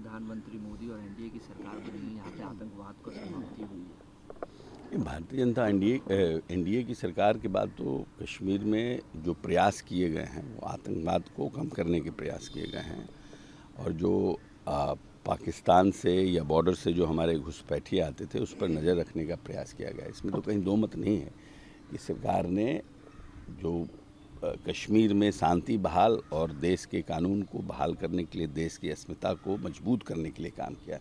प्रधानमंत्री मोदी और एनडीए की सरकार बनी है, यहाँ पे आतंकवाद को समाप्ति हुई है। ये भारतीय जनता एनडीए की सरकार के बाद तो कश्मीर में जो प्रयास किए गए हैं वो आतंकवाद को कम करने के प्रयास किए गए हैं। और जो पाकिस्तान से या बॉर्डर से जो हमारे घुसपैठिए आते थे उस पर नज़र रखने का प्रयास किया गया। इसमें तो कहीं दो मत नहीं है कि सरकार ने जो कश्मीर में शांति बहाल और देश के कानून को बहाल करने के लिए, देश की अस्मिता को मजबूत करने के लिए काम किया।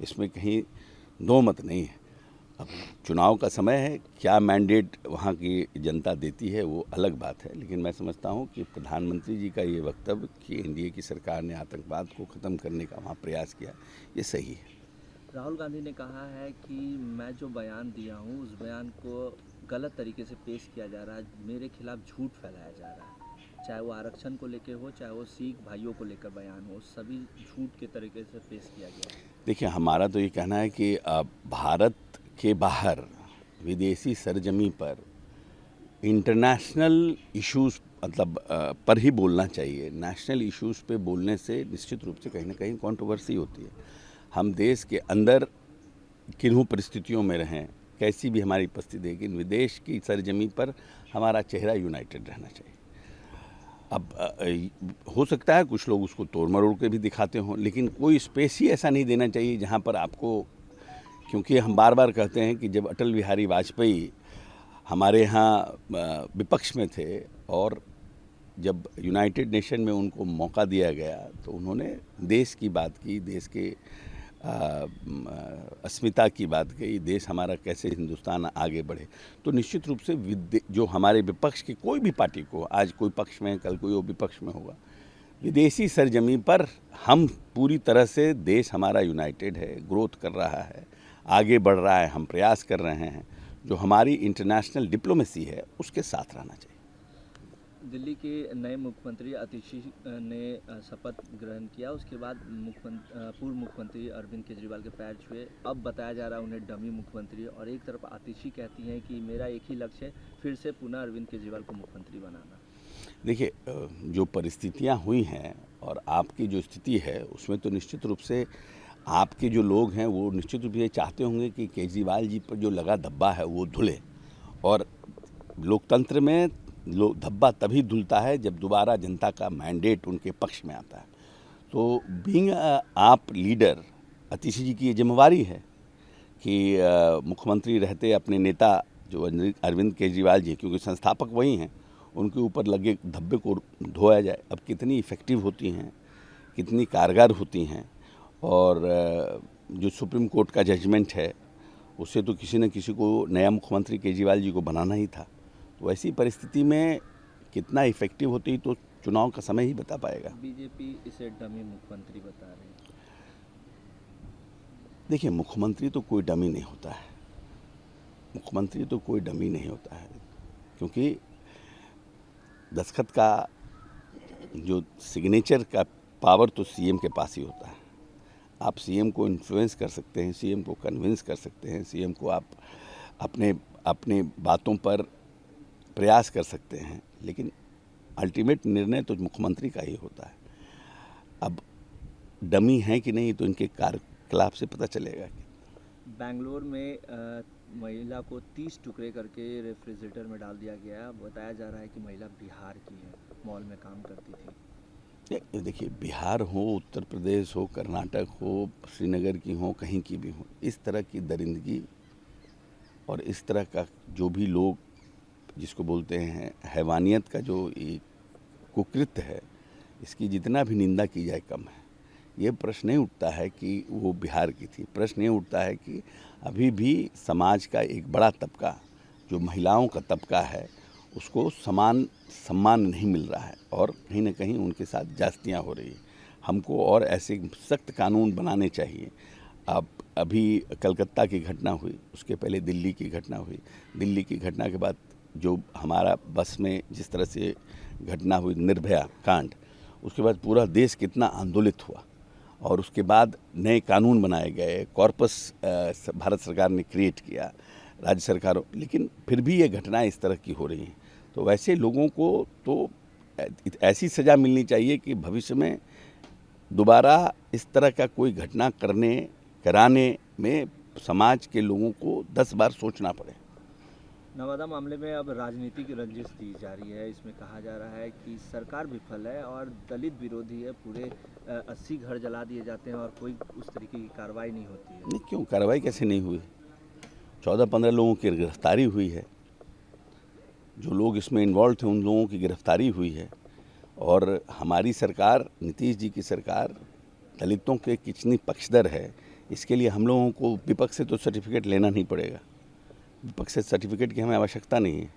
इसमें कहीं दो मत नहीं है। अब चुनाव का समय है, क्या मैंडेट वहाँ की जनता देती है वो अलग बात है, लेकिन मैं समझता हूँ कि प्रधानमंत्री जी का ये वक्तव्य कि एनडीए की सरकार ने आतंकवाद को ख़त्म करने का वहाँ प्रयास किया, ये सही है। राहुल गांधी ने कहा है कि मैं जो बयान दिया हूँ उस बयान को गलत तरीके से पेश किया जा रहा है, मेरे खिलाफ झूठ फैलाया जा रहा है। चाहे वो आरक्षण को लेकर हो, चाहे वो सिख भाइयों को लेकर बयान हो, सभी झूठ के तरीके से पेश किया गया है। देखिए, हमारा तो ये कहना है कि भारत के बाहर विदेशी सरजमी पर इंटरनेशनल इश्यूज़ पर ही बोलना चाहिए। नेशनल इश्यूज़ पे बोलने से निश्चित रूप से कहीं ना कहीं कंट्रोवर्सी होती है। हम देश के अंदर किन्हीं परिस्थितियों में रहें, कैसी भी हमारी परिस्थिति, लेकिन विदेश की सरजमी पर हमारा चेहरा यूनाइटेड रहना चाहिए। अब हो सकता है कुछ लोग उसको तोड़ मरोड़ के भी दिखाते हों, लेकिन कोई स्पेस ही ऐसा नहीं देना चाहिए जहाँ पर आपको, क्योंकि हम बार बार कहते हैं कि जब अटल बिहारी वाजपेयी हमारे यहाँ विपक्ष में थे और जब यूनाइटेड नेशन में उनको मौका दिया गया तो उन्होंने देश की बात की, देश के अस्मिता की बात कही, देश हमारा कैसे हिंदुस्तान आगे बढ़े। तो निश्चित रूप से जो हमारे विपक्ष की कोई भी पार्टी को, आज कोई पक्ष में, कल कोई विपक्ष में होगा, विदेशी सरजमी पर हम पूरी तरह से, देश हमारा यूनाइटेड है, ग्रोथ कर रहा है, आगे बढ़ रहा है, हम प्रयास कर रहे हैं, जो हमारी इंटरनेशनल डिप्लोमेसी है उसके साथ रहना चाहिए। दिल्ली के नए मुख्यमंत्री आतिशी ने शपथ ग्रहण किया, उसके बाद पूर्व मुख्यमंत्री अरविंद केजरीवाल के पैर छुए। अब बताया जा रहा है उन्हें डमी मुख्यमंत्री, और एक तरफ आतिशी कहती हैं कि मेरा एक ही लक्ष्य है, फिर से पुनः अरविंद केजरीवाल को मुख्यमंत्री बनाना। देखिए, जो परिस्थितियां हुई हैं और आपकी जो स्थिति है उसमें तो निश्चित रूप से आपके जो लोग हैं वो निश्चित रूप से चाहते होंगे कि केजरीवाल जी पर जो लगा धब्बा है वो धुले। और लोकतंत्र में धब्बा तभी धुलता है जब दोबारा जनता का मैंडेट उनके पक्ष में आता है। तो बीइंग आप लीडर, आतिशी जी की ये जिम्मेवारी है कि मुख्यमंत्री रहते अपने नेता जो अरविंद केजरीवाल जी, क्योंकि संस्थापक वही हैं, उनके ऊपर लगे धब्बे को धोया जाए। अब कितनी इफ़ेक्टिव होती हैं, कितनी कारगर होती हैं, और जो सुप्रीम कोर्ट का जजमेंट है उससे तो किसी न किसी को नया मुख्यमंत्री केजरीवाल जी को बनाना ही था। तो ऐसी परिस्थिति में कितना इफ़ेक्टिव होती तो चुनाव का समय ही बता पाएगा। बीजेपी इसे डमी मुख्यमंत्री बता रही है। देखिए, मुख्यमंत्री तो कोई डमी नहीं होता है, मुख्यमंत्री तो कोई डमी नहीं होता है, क्योंकि दस्तखत का जो सिग्नेचर का पावर तो सीएम के पास ही होता है। आप सीएम को इन्फ्लुएंस कर सकते हैं, सीएम को कन्विंस कर सकते हैं, सीएम को आप अपने बातों पर प्रयास कर सकते हैं, लेकिन अल्टीमेट निर्णय तो मुख्यमंत्री का ही होता है। अब डमी है कि नहीं तो इनके कार्यकलाप से पता चलेगा। बेंगलोर में महिला को 30 टुकड़े करके रेफ्रिजरेटर में डाल दिया गया। बताया जा रहा है कि महिला बिहार की है, मॉल में काम करती थी। देखिए, बिहार हो, उत्तर प्रदेश हो, कर्नाटक हो, श्रीनगर की हो, कहीं की भी हो, इस तरह की दरिंदगी और इस तरह का जो भी लोग जिसको बोलते हैं हैवानियत का जो एक कुकृत्य है, इसकी जितना भी निंदा की जाए कम है। ये प्रश्न नहीं उठता है कि वो बिहार की थी, प्रश्न ये उठता है कि अभी भी समाज का एक बड़ा तबका, जो महिलाओं का तबका है, उसको समान सम्मान नहीं मिल रहा है और कहीं ना कहीं उनके साथ जास्तियाँ हो रही है। हमको और ऐसे सख्त कानून बनाने चाहिए। अब अभी कलकत्ता की घटना हुई, उसके पहले दिल्ली की घटना हुई, दिल्ली की घटना के बाद जो हमारा बस में जिस तरह से घटना हुई, निर्भया कांड, उसके बाद पूरा देश कितना आंदोलित हुआ और उसके बाद नए कानून बनाए गए, कॉर्पस भारत सरकार ने क्रिएट किया, राज्य सरकारों, लेकिन फिर भी ये घटनाएं इस तरह की हो रही हैं। तो वैसे लोगों को तो ऐसी सज़ा मिलनी चाहिए कि भविष्य में दोबारा इस तरह का कोई घटना कराने में समाज के लोगों को 10 बार सोचना पड़े। नवादा मामले में अब राजनीतिक रंजिश दी जा रही है। इसमें कहा जा रहा है कि सरकार विफल है और दलित विरोधी है। पूरे 80 घर जला दिए जाते हैं और कोई उस तरीके की कार्रवाई नहीं होती है। नहीं, क्यों कार्रवाई कैसे नहीं हुई? 14-15 लोगों की गिरफ्तारी हुई है। जो लोग इसमें इन्वॉल्व थे उन लोगों की गिरफ्तारी हुई है। और हमारी सरकार, नीतीश जी की सरकार, दलितों के कितनी पक्षधर है, इसके लिए हम लोगों को विपक्ष से तो सर्टिफिकेट लेना नहीं पड़ेगा। विपक्ष से सर्टिफिकेट की हमें आवश्यकता नहीं है।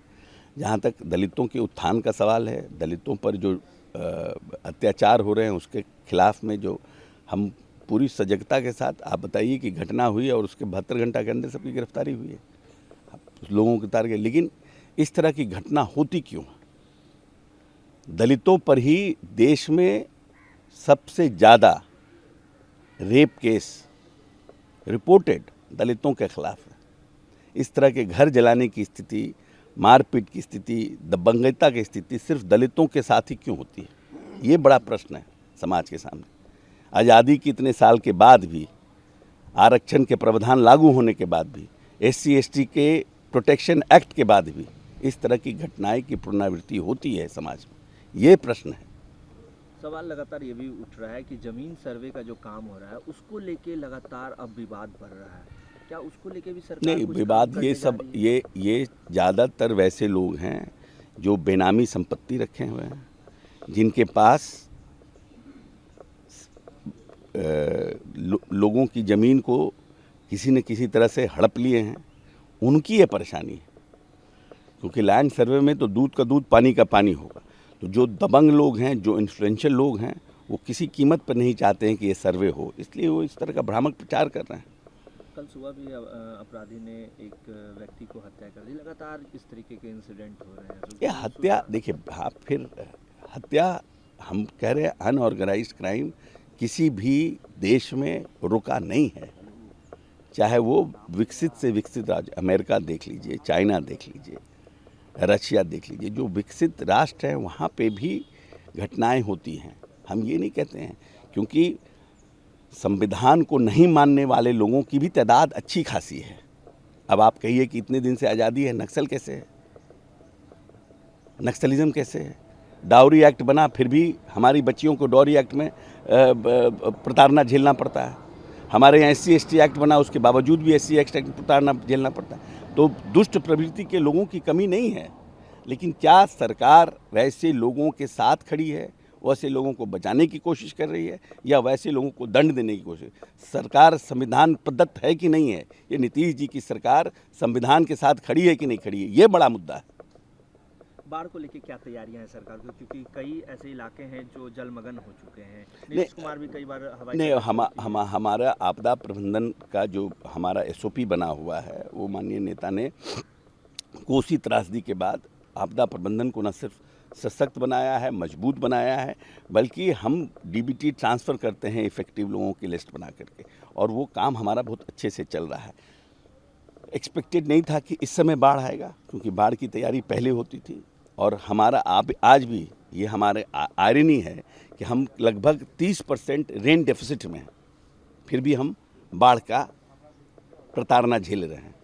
जहाँ तक दलितों के उत्थान का सवाल है, दलितों पर जो अत्याचार हो रहे हैं उसके खिलाफ में जो हम पूरी सजगता के साथ, आप बताइए कि घटना हुई है और उसके 72 घंटा के अंदर सबकी गिरफ्तारी हुई है, लोगों के तार गए। लेकिन इस तरह की घटना होती क्यों? दलितों पर ही देश में सबसे ज़्यादा रेप केस रिपोर्टेड दलितों के खिलाफ है। इस तरह के घर जलाने की स्थिति, मारपीट की स्थिति, दबंगता की स्थिति सिर्फ दलितों के साथ ही क्यों होती है? ये बड़ा प्रश्न है समाज के सामने। आज़ादी के इतने साल के बाद भी, आरक्षण के प्रावधान लागू होने के बाद भी, SC/ST के प्रोटेक्शन एक्ट के बाद भी इस तरह की घटनाएं की पुनरावृत्ति होती है समाज में। ये प्रश्न है। सवाल लगातार ये भी उठ रहा है कि जमीन सर्वे का जो काम हो रहा है उसको लेके लगातार अब विवाद बढ़ रहा है। क्या उसको लेके भी सरकार नहीं, कुछ विवाद काम ये करने जा सब रही है? ये ज़्यादातर वैसे लोग हैं जो बेनामी संपत्ति रखे हुए हैं, जिनके पास लोगों की ज़मीन को किसी न किसी तरह से हड़प लिए हैं, उनकी ये परेशानी है। क्योंकि लैंड सर्वे में तो दूध का दूध, पानी का पानी होगा। तो जो दबंग लोग हैं, जो इन्फ्लुएंशियल लोग हैं, वो किसी कीमत पर नहीं चाहते हैं कि ये सर्वे हो, इसलिए वो इस तरह का भ्रामक प्रचार कर रहे हैं। कल सुबह भी अपराधी ने एक व्यक्ति को हत्या कर दी। लगातार इस तरीके के इंसिडेंट हो रहे हैं। ये हत्या, देखिए, हाँ, फिर हत्या, हम कह रहे हैं अनऑर्गेनाइज्ड क्राइम किसी भी देश में रुका नहीं है। चाहे वो विकसित से विकसित राज्य, अमेरिका देख लीजिए, चाइना देख लीजिए, रशिया देख लीजिए, जो विकसित राष्ट्र हैं वहाँ पे भी घटनाएं होती हैं। हम ये नहीं कहते हैं, क्योंकि संविधान को नहीं मानने वाले लोगों की भी तादाद अच्छी खासी है। अब आप कहिए कि इतने दिन से आज़ादी है, नक्सल कैसे है? नक्सलिज्म कैसे है? डाउरी एक्ट बना, फिर भी हमारी बच्चियों को डाउरी एक्ट में प्रताड़ना झेलना पड़ता है। हमारे यहाँ SC/ST एक्ट बना, उसके बावजूद भी SC एक्ट में प्रताड़ना झेलना पड़ता है। तो दुष्ट प्रवृत्ति के लोगों की कमी नहीं है, लेकिन क्या सरकार वैसे लोगों के साथ खड़ी है, वैसे लोगों को बचाने की कोशिश कर रही है, या वैसे लोगों को दंड देने की कोशिश? सरकार संविधान प्रदत्त है कि नहीं है? ये नीतीश जी की सरकार संविधान के साथ खड़ी है कि नहीं खड़ी है, ये बड़ा मुद्दा है। बाढ़ को लेके क्या तैयारियां हैं सरकार की? क्योंकि कई ऐसे इलाके हैं जो जलमग्न हो चुके हैं। नीतीश कुमार भी कई बार हमारा आपदा प्रबंधन का जो हमारा SOP बना हुआ है, वो माननीय नेता ने कोसी त्रासदी के बाद आपदा प्रबंधन को न सिर्फ सशक्त बनाया है, मजबूत बनाया है, बल्कि हम DBT ट्रांसफ़र करते हैं इफ़ेक्टिव लोगों की लिस्ट बना करके, और वो काम हमारा बहुत अच्छे से चल रहा है। एक्सपेक्टेड नहीं था कि इस समय बाढ़ आएगा, क्योंकि बाढ़ की तैयारी पहले होती थी। और हमारा आज भी ये हमारे आयरनी है कि हम लगभग 30% रेन डेफिसिट में हैं, फिर भी हम बाढ़ का प्रताड़ना झेल रहे हैं।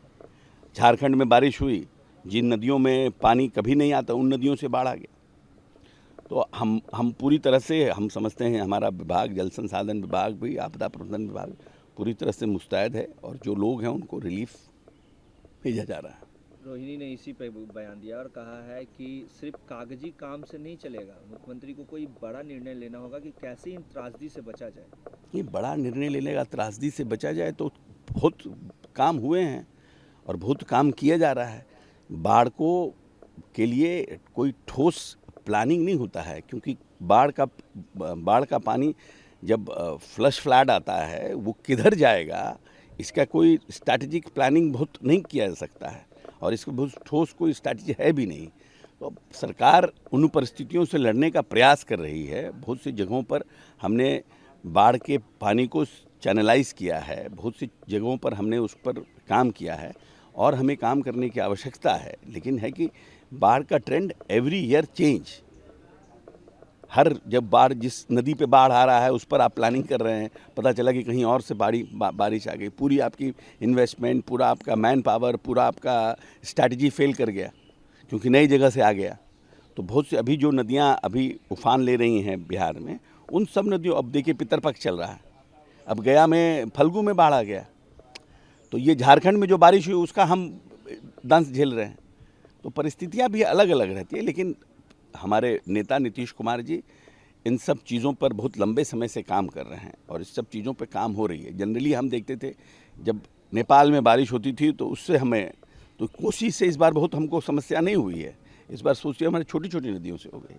झारखंड में बारिश हुई, जिन नदियों में पानी कभी नहीं आता उन नदियों से बाढ़ आ गया। तो हम पूरी तरह से, हम समझते हैं हमारा विभाग, जल संसाधन विभाग भी, आपदा प्रबंधन विभाग पूरी तरह से मुस्तैद है, और जो लोग हैं उनको रिलीफ भेजा जा रहा है। रोहिणी ने इसी पे बयान दिया और कहा है कि सिर्फ कागजी काम से नहीं चलेगा, मुख्यमंत्री को कोई बड़ा निर्णय लेना होगा कि कैसे इन त्रासदी से बचा जाए। ये बड़ा निर्णय लेने का, त्रासदी से बचा जाए, तो बहुत काम हुए हैं और बहुत काम किया जा रहा है। बाढ़ के लिए कोई ठोस प्लानिंग नहीं होता है, क्योंकि बाढ़ का पानी जब फ्लश फ्लड आता है, वो किधर जाएगा, इसका कोई स्ट्रैटेजिक प्लानिंग बहुत नहीं किया जा सकता है, और इसको बहुत ठोस कोई स्ट्रैटेजी है भी नहीं। तो सरकार उन परिस्थितियों से लड़ने का प्रयास कर रही है। बहुत सी जगहों पर हमने बाढ़ के पानी को चैनलाइज किया है, बहुत सी जगहों पर हमने उस पर काम किया है, और हमें काम करने की आवश्यकता है। लेकिन है कि बाढ़ का ट्रेंड एवरी ईयर चेंज, हर जब जिस नदी पे बाढ़ आ रहा है उस पर आप प्लानिंग कर रहे हैं, पता चला कि कहीं और से बारिश आ गई, पूरी आपकी इन्वेस्टमेंट, पूरा आपका मैन पावर, पूरा आपका स्ट्रैटेजी फेल कर गया क्योंकि नई जगह से आ गया। तो बहुत से अभी जो नदियाँ अभी उफान ले रही हैं बिहार में, उन सब नदियों, अब देखिए पितरपक्ष चल रहा है, अब गया में फल्गु में बाढ़ आ गया, तो ये झारखंड में जो बारिश हुई उसका हम दंश झेल रहे हैं। तो परिस्थितियाँ भी अलग अलग रहती है, लेकिन हमारे नेता नीतीश कुमार जी इन सब चीज़ों पर बहुत लंबे समय से काम कर रहे हैं और इस सब चीज़ों पर काम हो रही है। जनरली हम देखते थे जब नेपाल में बारिश होती थी तो उससे हमें, तो कोसी से इस बार बहुत हमको समस्या नहीं हुई है, इस बार सोचिए हमारी छोटी छोटी नदियों से हो गई।